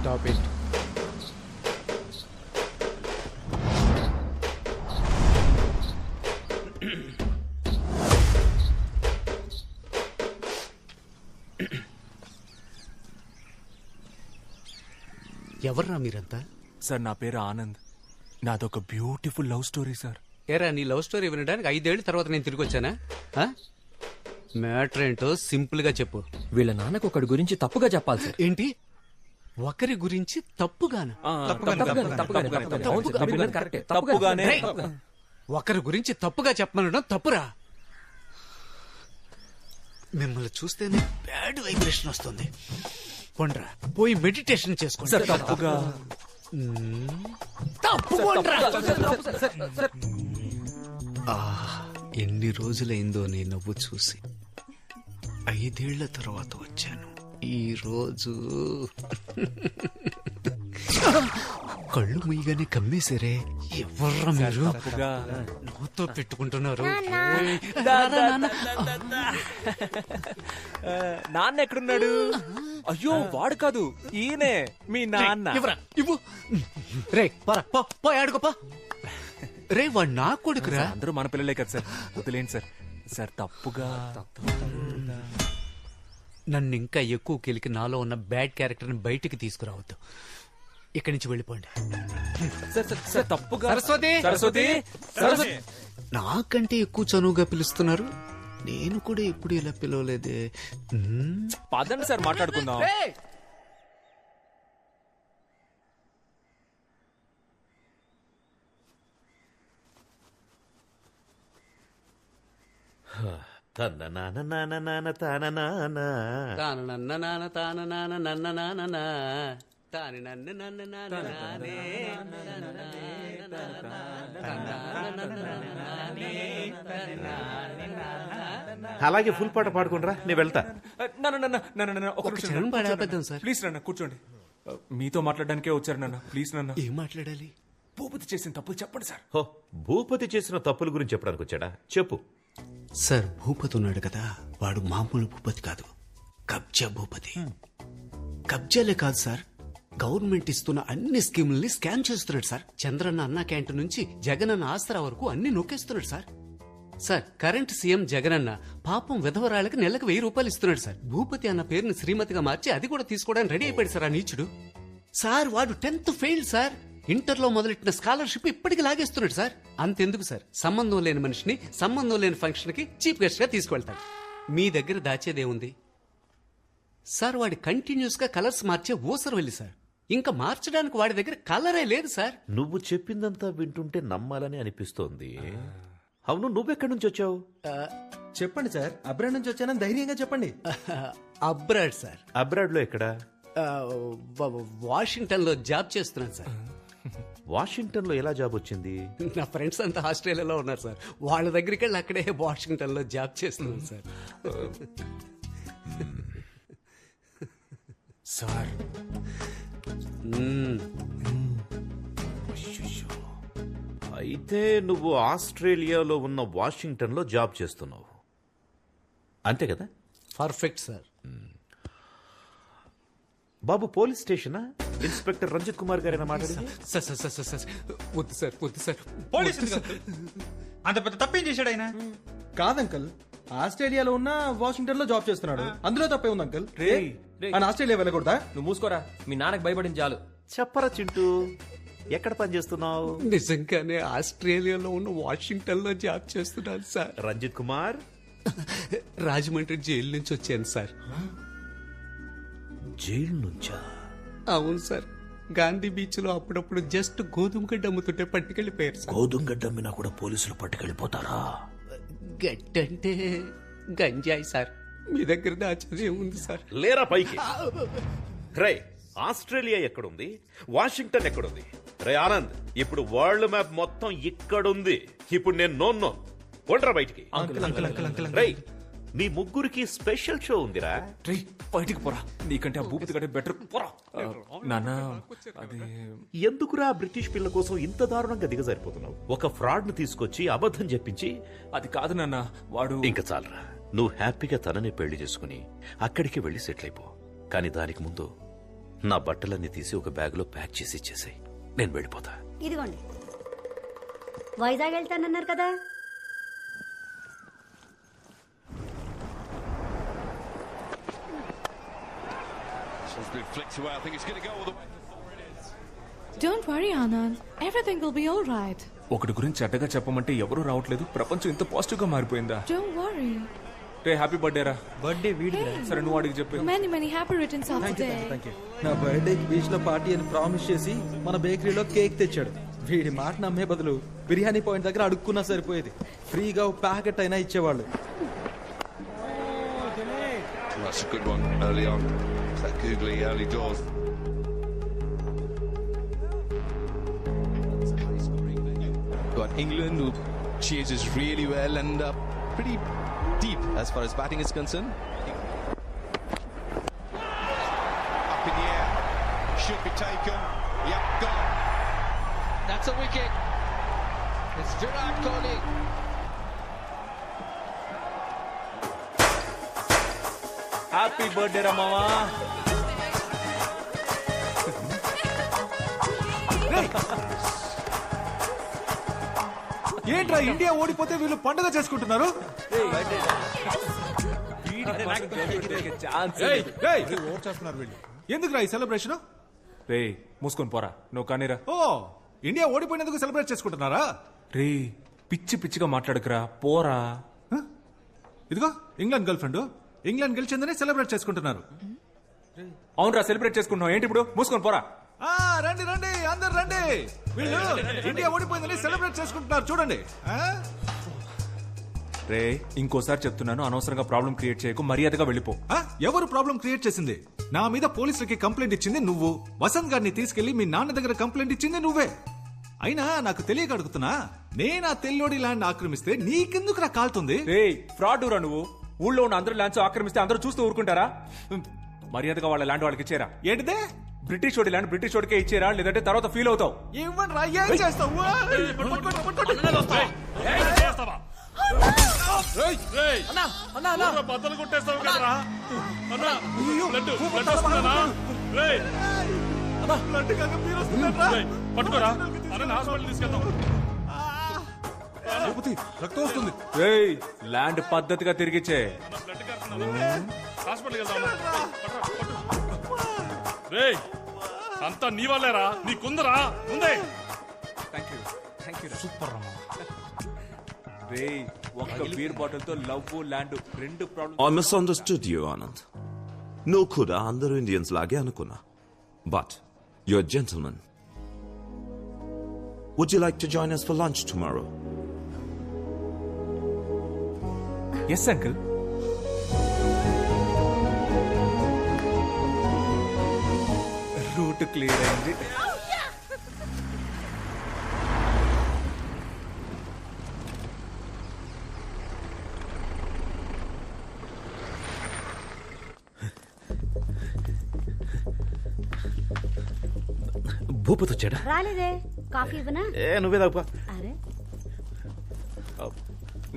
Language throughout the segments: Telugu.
Stop it. ఎవర్రా మీరంతా? సార్ నా పేరు ఆనంద్. నాదొక బ్యూటిఫుల్ లవ్ స్టోరీ సార్. ఏరా నీ లవ్ స్టోరీ వినడానికి 5 ఏళ్ల తర్వాత నేను తిరిగి వచ్చానా? మ్యాటర్ ఏంటో సింపుల్ గా చెప్పు. వీళ్ళ నాన్నకు ఒకటి గురించి తప్పుగా చెప్పాలి సార్. ఏంటి? ఒకరి గురించి తప్పుగానా? ఒకరి గురించి తప్పుగా చెప్పమనడం తప్పురా. మిమ్మల్ని చూస్తేనే బ్యాడ్ వైబ్రేషన్ వస్తుంది. కొండ్రా పోయి మెడిటేషన్ చేసుకోండి. తప్పుగా ఎన్ని రోజులైందో నీ నవ్వు చూసి. 5 ఏళ్ల తర్వాత వచ్చాను. ఈ రోజు కళ్ళు ముయ్యగానే కమ్మేశారే. ఎవర్రా మీరు? నవ్వుతో పెట్టుకుంటున్నారు. నాన్న ఎక్కడున్నాడు? అయ్యో వాడు కాదు, ఈయనే మీ నాన్న. ఇవ్వు. రే పో ఆడుకోపా. రే వాడు నా కొడుకురా. అందరూ మన పిల్లలే కదా సార్, వదిలేండి సార్. సార్ తప్పుగా నన్ను ఇంకా ఎక్కువ కెలికి నాలో ఉన్న బ్యాడ్ క్యారెక్టర్ని బయటికి తీసుకురావద్దు. ఇక్కడి నుంచి వెళ్ళిపోండి. తప్పుగా. సరస్వతి సరస్వతి సరస్వతి. నాకంటే ఎక్కువ చనువుగా పిలుస్తున్నారు. నేను కూడా ఎప్పుడు ఇలా పిలవలేదే. పదండి సార్ మాట్లాడుకుందాం. అలాగే ఫుల్ పాట పాడుకుంటారా, నేను వెళ్తా. ప్లీజ్ నాన్న కూర్చోండి. మీతో మాట్లాడడానికే వచ్చారు నాన్న. ప్లీజ్ నాన్న. ఏం మాట్లాడాలి? భూపతి చేసిన తప్పులు చెప్పండి సార్. హో, భూపతి చేసిన తప్పుల గురించి చెప్పడానికి వచ్చాడా? చెప్పు. సార్ భూపతి ఉన్నాడు కదా, వాడు మామూలు భూపతి కాదు, కబ్జా భూపతి. కబ్జాలే కాదు సార్, గవర్నమెంట్ ఇస్తున్న అన్ని స్కీముల్ని స్కామ్ చేస్తున్నాడు సార్. చంద్రన్న అన్న క్యాంటీన్ నుంచి జగనన్న ఆసరా వరకు అన్ని నొక్కేస్తున్నాడు sir. Sir current CM Jagananna పాపం విధవరాళ్ళకి నెలకు 1000 రూపాయలు ఇస్తున్నాడు సార్. భూపతి అన్న పేరుని శ్రీమతిగా మార్చి అది కూడా తీసుకోవడానికి రెడీ అయిపోయాడు సార్ ఆ నీచుడు. సార్ వాడు 10th ఫెయిల్ సార్. ఇంటర్లో మొదలెట్టిన స్కాలర్షిప్ ఇప్పటికి లాగేస్తున్నాడు సార్. అంతెందుకు సార్, సంబంధం లేని మనిషిని సంబంధం లేని ఫంక్షన్ కి చీఫ్ గెస్ట్ గా తీసుకువెళ్తాడు. మీ దగ్గర దాచేదేముంది సార్? వాడి కంటిన్యూస్ గా కలర్స్ మార్చే ఊసరు వెళ్ళి సార్. ఇంకా మార్చడానికి వాడి దగ్గర కలరే లేదు సార్. నువ్వు చెప్పిందంతా వింటుంటే నమ్మాలని అనిపిస్తోంది. అవును, నువ్వెక్కడి నుంచి వచ్చావు? చెప్పండి సార్. అబ్రాడ్ నుంచి వచ్చానని ధైర్యంగా చెప్పండి. Abroad sir. అబ్రాడ్ లో ఎక్కడా? వాషింగ్టన్ లో జాబ్ చేస్తున్నాను సార్. వాషింగ్టన్ లో ఎలా జాబ్ వచ్చింది? నా ఫ్రెండ్స్ అంతా ఆస్ట్రేలియాలో ఉన్నారు సార్. వాళ్ళ దగ్గరికి వెళ్ళి అక్కడే వాషింగ్టన్ లో జాబ్ చేస్తున్నాను సార్. సార్ అయితే నువ్వు ఆస్ట్రేలియాలో ఉన్న వాషింగ్టన్ లో జాబ్ చేస్తున్నావు, అంతే కదా? Perfect sir. బాబు పోలీస్ స్టేషనా? ఇన్స్పెక్టర్ రంజిత్ కుమార్ గారేనా మాట్లాడింది? సార్ సార్ సార్ సార్ వద్దు సార్, వద్దు సార్. అంత పెద్ద తప్పేం చేశాడు ఆయన? కాదంకల్, ఆస్ట్రేలియాలో ఉన్న వాషింగ్టన్ లో జాబ్ చేస్తున్నాడు, అందులో తప్పే ఉంది అంకల్. ఆయన ఆస్ట్రేలియా వెళ్ళకూడదా? నువ్వు మూసుకోరా, మీ నాన్నకు భయపడింది చాలు. చెప్పరా చింటూ, ఎక్కడ పని చేస్తున్నావు? నిజంగానే ఆస్ట్రేలియాలో ఉన్న వాషింగ్టన్ లో జాబ్ చేస్తున్నాను సార్. రంజిత్ కుమార్, రాజమండ్రి జైలు నుంచి వచ్చాను సార్. జైలు నుంచా? అవును సార్. గాంధీ బీచ్ లో అప్పుడప్పుడు జస్ట్ గోధుమ గడ్డ అమ్ముతుంటే పట్టుకెళ్ళిపోయారు సార్. గోధుమ గడ్డ అమ్మినా కూడా పోలీసులు పట్టుకెళ్ళిపోతారా? గడ్డంటే గంజాయి సార్. మీ దగ్గర దాచేది ఏముంది సార్? లేరా పైకి. రే, ఆస్ట్రేలియా ఎక్కడుంది, వాషింగ్టన్ ఎక్కడుంది? రే ఆనంద్, ఇప్పుడు వరల్డ్ మ్యాప్ మొత్తం ఇక్కడుంది. ఇప్పుడు నేను నో కొండ్రా బయటికి. రే, మీ ముగ్గురికి స్పెషల్ షో ఉందిరా. బయటికి పోరా, నీకంటే ఆ భూపతి కంటే బెటర్. పోరా నాన్న. అది ఎందుకురా బ్రిటిష్ పిల్ల కోసం ఇంత దారుణంగా దిగజారిపోతున్నావు? ఒక ఫ్రాడ్ ను తీసుకొచ్చి అబద్ధం చెప్పించి. అది కాదు నాన్న, వాడు. ఇంకా చాలరా, నువ్వు హ్యాపీగా తనని పెళ్లి చేసుకుని అక్కడికి వెళ్లి సెటిల్ అయిపో. కానీ దానికి ముందు నా బట్టలన్నీ తీసి ఒక బ్యాగ్ లో ప్యాక్ చేసి ఇచ్చేసాయి, నేను వెళ్ళిపోతా. ఇదిగోండి, వైజాగ్ వెళ్తానన్నారు కదా. Don't worry, Anand. Everything will be all right. ఒకటి గురించి చెడ్డగా చెప్పమంటే ఎవరూ రావట్లేదు. ప్రపంచం ఇంత పాజిటివ్ గా మారిపోయిందా? Don't worry. Ray happy birthday రా. బర్త్డే వీడి. సరే నువ్వు అడిగి చెప్పు. Many happy returns of the day. నా బర్త్డేకి బీచ్ లో పార్టీ అని ప్రామిస్ చేసి మన బేకరీలో కేక్ తెచ్చాడు. వీడి మాట నమ్మే బదులు బిర్యానీ పాయింట్ దగ్గర అడుక్కున్నా సరిపోయేది. ఫ్రీగా ఒక ప్యాకెట్ అయినా ఇచ్చేవాళ్ళు. That's a good one early on. It's that googly early doors. Got England who chases really well and pretty deep as far as batting is concerned. Up in the air. Should be taken. Yep, gone. That's a wicket. It's Virat Kohli. Happy birthday రా మామా. ఏంట్రా ఇండియా ఓడిపోతే వీళ్ళు పండుగ చేసుకుంటున్నారు? ఎందుకురా ఈ సెలబ్రేషన్? రే మూసుకొని పోరా, నువ్వు కానీరా. ఓ, ఇండియా ఓడిపోయినందుకు సెలబ్రేట్ చేసుకుంటున్నారా? రే పిచ్చి పిచ్చిగా మాట్లాడకురా, పోరా. ఇదిగో ఇంగ్లాండ్ గర్ల్ ఫ్రెండ్, ఇంగ్లాండ్ గెలిచిందని సెలబ్రేట్ చేసుకుంటున్నారు. అవునరా సెలబ్రేట్ చేసుకుంటున్నావు ఏంటి ఇప్పుడు? మూసుకొని పోరా. ఆ రండి రండి అందరు రండి, వీళ్ళు ఇండియా ఓడిపోయిందని సెలబ్రేట్ చేసుకుంటున్నారు చూడండి. రే ఇంకోసారి చెప్తున్నాను, అనవసరంగా ప్రాబ్లం క్రియేట్ చేయకు, మర్యాదగా వెళ్ళిపో. ఎవరు ప్రాబ్లం క్రియేట్ చేసింది? నా మీద పోలీసులకి కంప్లైంట్ ఇచ్చింది నువ్వు. వసంత్ గారిని తీసుకెళ్లి మీ నాన్న దగ్గర కంప్లైంట్ ఇచ్చింది నువ్వే. అయినా నాకు తెలియక అడుగుతున్నా, నేను ఆ తెల్లోడి ల్యాండ్ ఆక్రమిస్తే నీకెందుకు రా కాలుతుంది? రే ఫ్రాడ్ రా నువ్వు. ఊళ్ళో ఉన్న అందరూ ల్యాండ్స్ ఆక్రమిస్తే అందరూ చూస్తూ ఊరుకుంటారా? మర్యాదగా వాళ్ళ ల్యాండ్ వాళ్ళకి ఇచ్చేరా. ఏంటిదే? బ్రిటిష్ వాడి ల్యాండ్ బ్రిటిష్ వాడికే ఇచ్చేరా, లేదంటే తర్వాత ఫీల్ అవుతావు. ఇవ్వండి రా, ఏం చేస్తావు? బద్దలు కొట్టేస్తావు కదరా. పట్టుకోరా, హాస్పిటల్ తీసుకెళ్తాం. రక్తం వస్తుంది. రేయ్ ల్యాండ్ పద్ధతిగా తిరిగిచ్చే. హాస్పిటల్ వెళ్దాం. రేయ్ అంతా నీ వాళ్ళేరా, నీకుందరా ముందే. సూపర్ రా. రేయ్ ఒక్క బీర్ బాటిల్ తో లవ్ ల్యాండ్ రెండు problem. I misunderstood you, Anand. No kuda andaru Indians lage anukunna. But you're a gentleman. Would you like to join us for lunch tomorrow? Yes, uncle. Route clear అయింది. భూపతి వచ్చాడా? రాలేదే, కాఫీ ఇవ్వనా? నువ్వే తాగుపా. అరే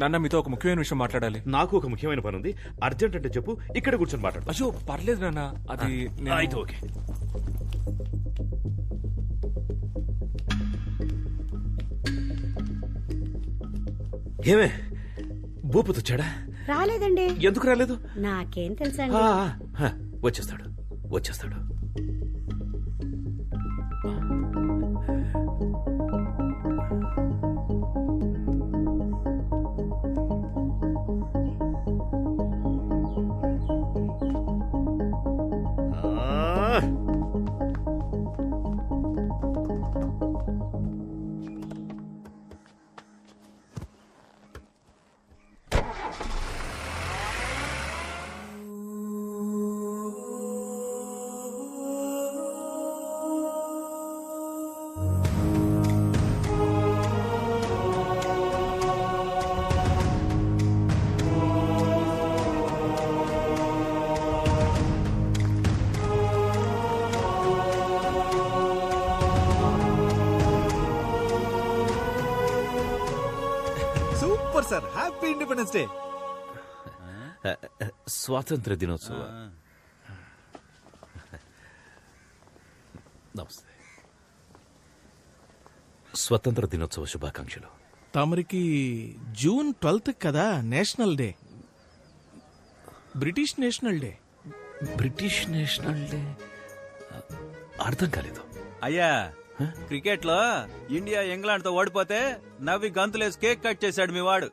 నాన్న మీతో ఒక ముఖ్యమైన విషయం మాట్లాడాలి. నాకు ఒక ముఖ్యమైన పని ఉంది, అర్జెంట్ అంటే చెప్పు, ఇక్కడ కూర్చొని మాట్లాడు. అయ్యో పర్లేదు నాన్న, అది అయితే ఓకే. ఏమే భూపతి వచ్చాడా? రాలేదండి. ఎందుకు రాలేదు? నాకేం తెలుసండి. వచ్చేస్తాడు వచ్చేస్తాడు. Super sir, happy independence day. స్వాతంత్ర దినోత్సవ నమస్తే. స్వతంత్ర దినోత్సవ శుభాకాంక్షలు. తమరికి జూన్ 12th కదా national day, British national day. British national day అర్థం కాలేదు. అయ్యా, క్రికెట్ లో ఇండియా ఇంగ్లాండ్ తో ఓడిపోతే నవ్వి గంతులేసి కేక్ కట్ చేశాడు మీ వాడు.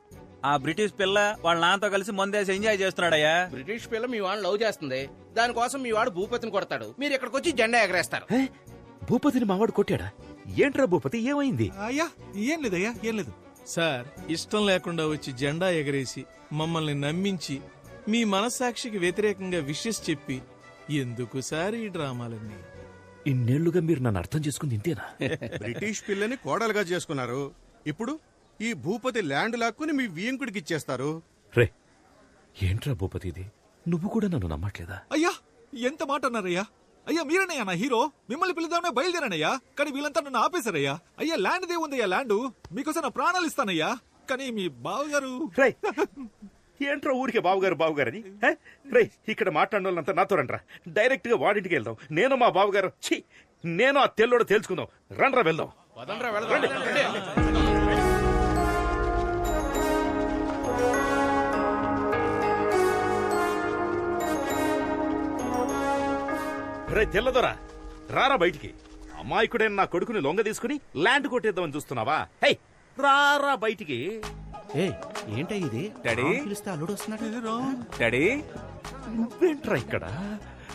ఆ బ్రిటిష్ పిల్ల వాళ్ళ నాన్నతో కలిసి మందేసి ఎంజాయ్ చేస్తున్నాడయ్యా. బ్రిటిష్ పిల్ల మీ వాడిని లవ్ చేస్తుంది, దానికోసం మీ వాడు భూపతిని కొడతాడు, మీరు ఇక్కడికి వచ్చి జెండా ఎగరేస్తారు. భూపతిని మావాడు కొట్టాడా? ఏంట్రా భూపతి, ఏమైంది? అయ్యా ఏం లేదయ్యా, ఏం లేదు. సార్, ఇష్టం లేకుండా వచ్చి జెండా ఎగరేసి మమ్మల్ని నమ్మించి మీ మనస్సాక్షికి వ్యతిరేకంగా విషెస్ చెప్పి ఎందుకు సార్ ఈ డ్రామాలన్నీ? ఇన్నేళ్లుగా మీరు నన్ను అర్థం చేసుకుంది ఇంతేనా? బ్రిటిష్ పిల్లని కోడలుగా చేసుకున్నారు, ఇప్పుడు ఈ భూపతి ల్యాండ్ లాక్కుని మీ వియంకుడికి ఇచ్చేస్తారు. రే, ఏంట్రా భూపతి ఇది? నువ్వు కూడా నన్ను నమ్మట్లేదా? అయ్యా ఎంత మాట అన్నారయ్యా? అయ్యా మీరనయ్యా నా హీరో, మిమ్మల్ని పిలుద్దామనే బయలుదేరానయ్యా, కానీ వీళ్ళంతా నన్ను ఆపేశారయ్యా. అయ్యా ల్యాండ్ దేవుందయ్యా, ల్యాండ్ మీకోసం నా ప్రాణాలు ఇస్తానయ్యా, కానీ మీ బావగారు. ఏంట్రా ఊరికే బావగారు బావగారని? రే, ఇక్కడ మాట్లాడిన వాళ్ళంతా నాతో రండ్రా, డైరెక్ట్ గా వాడింటికి వెళ్దాం. నేను మా బావగారు నేను ఆ తెల్లోడు తేల్చుకుందాం. రండ్రా వెళ్దాం. రే తెల్లదొరా, రారా బయటికి. అమాయకుడైన నా కొడుకుని లొంగ తీసుకుని ల్యాండ్ కొట్టేద్దామని చూస్తున్నావా? హై, రారా బయటికి. ఏంటా ఇది? డాడీ పిలిస్తే అల్లుడు వస్తున్నాడు. డాడీ, నువ్వేంట్రా ఇక్కడ?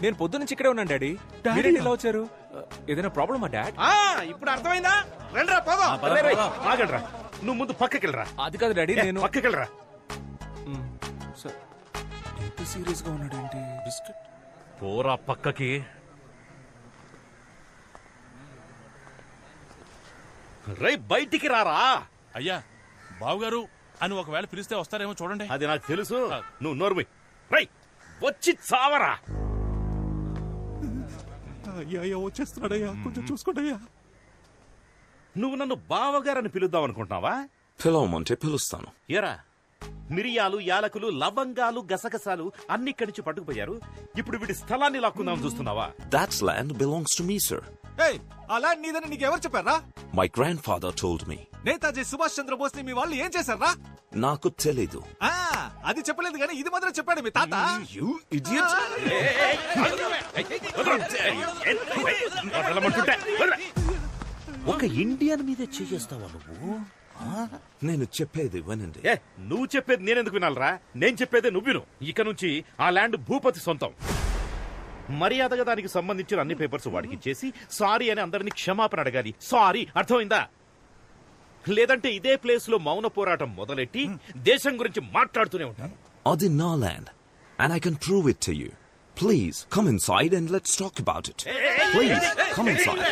నేను పొద్దు నుంచి ఇక్కడే ఉన్నాను డాడీ. మీరేంటి ఇలా వచ్చారు? ఏదైనా ప్రాబ్లమా డాడ్? ఇప్పుడు అర్థమైందా? రండ్రా పోదాం. ఆగండ్రా, నువ్వు ముందు పక్కకెళ్ళరా. అది కాదు డాడీ, నేను పక్కకెళ్ళరా. ఎంత సీరియస్ గా ఉన్నాడు ఏంటి? బిస్కెట్ పోరా పక్కకి. రై బయటికి రారా. అయ్యా, బావగారు అని ఒకవేళ పిలిస్తే వస్తారేమో చూడండి. అది నాకు తెలుసు, నువ్వు నోర్మి. రై వచ్చి చావరా. అయ్యా వచ్చేస్తున్నాడయ్యా, కొంచెం చూసుకోండియ్యా. నువ్వు నన్ను బావగారని పిలుద్దాం అనుకుంటున్నావా? పిలవమంటే పిలుస్తాను. ఎరా, మిరియాలు, యాలకులు, లవంగాలు, గసగసాలు అన్ని ఇక్కడి నుంచి పట్టుకుపోయారు. ఇప్పుడు వీడి స్థలాన్ని లాక్కుందాం చూస్తున్నావా? That land belongs to me, sir. ఏయ్, ఆ ల్యాండ్ నీదని నీకెవరు చెప్పారా? My grandfather told me. Netaji Subhash Chandrabose ని మీ వాళ్ళు ఏం చేశారా? నాకు తెలీదు. అది చెప్పలేదు కానీ ఇది మాత్రం చెప్పాడు మీ తాత. You idiot! ఒక ఇండియన్ మీదే చేస్తావా నువ్వు? నేను చెప్పేది వినండి. నువ్వు చెప్పేది నేనెందుకు వినాలరా? నేను చెప్పేదే నువ్వు విను. ఇక నుంచి ఆ ల్యాండ్ భూపతి సొంతం. మర్యాదగా దానికి సంబంధించిన అన్ని పేపర్స్ వాడికి ఇచ్చేసి సారీ అని అందరినీ క్షమాపణ అడగాలి. సారీ, అర్థమైందా? లేదంటే ఇదే ప్లేస్ లో మౌన పోరాటం మొదలెట్టి దేశం గురించి మాట్లాడుతూనే ఉంటాను. అది నా land and I can prove it to you. Please come inside and let's talk about it. Please come inside.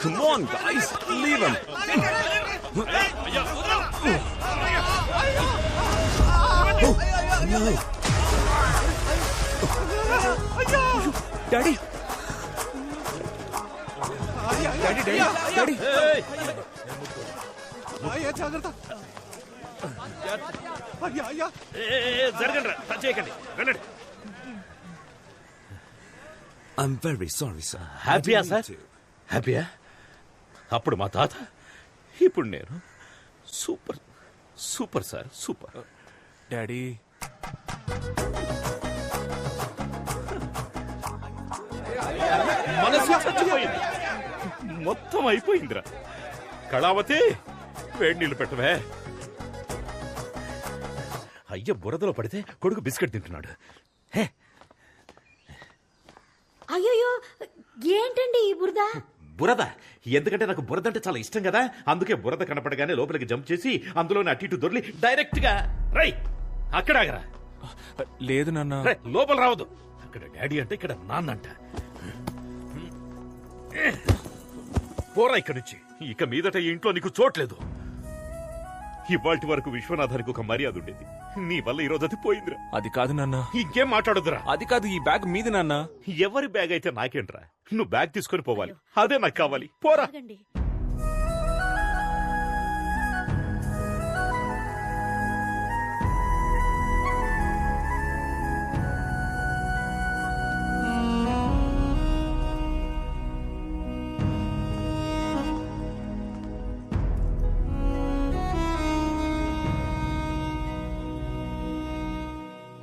Come on guys, leave him. Daddy, daddy, daddy, అయ్యా జాగ్రత్త. అయ్యా అయ్యా జరగండి, టచ్ చేయకండి, రండి. I'm very sorry, sir. హ్యాపీయా సార్? హ్యాపీయా? అప్పుడు మా తాత, ఇప్పుడు నేను. Super super sir, super. Daddy, మనసు చచ్చిపోయింది, మొత్తం అయిపోయిందిరా. కళావతి, వేడి నీళ్లు పెట్టవే. అయ్య బురదలో పడితే కొడుకు బిస్కెట్ తింటున్నాడు. అయ్యో, ఏంటండి ఈ బురద? బురద? ఎందుకంటే నాకు బురద అంటే చాలా ఇష్టం కదా, అందుకే బురద కనపడగానే లోపలికి జంప్ చేసి అందులోనే అటు ఇటు దొర్లి డైరెక్ట్ గా రై అక్కడ ఆగరా. లేదు నాన్న. లోపల రావద్దు. అక్కడ డాడీ అంటే ఇక్కడ నాన్న అంట. పోరా ఇక్కడి నుంచి. ఇక మీదట ఈ ఇంట్లో నీకు చోట్లేదు. ఇవాటి వరకు విశ్వనాథానికి ఒక మర్యాద ఉండేది, నీ వల్ల ఈ రోజు అది పోయిందిరా. అది కాదు నాన్న. ఇంకేం మాట్లాడొద్దురా. అది కాదు, ఈ బ్యాగ్ మీది నాన్న. ఎవరి బ్యాగ్ అయితే నాకేంట్రా? నువ్వు బ్యాగ్ తీసుకొని పోవాలి, అదే నాకు కావాలి. పోరా.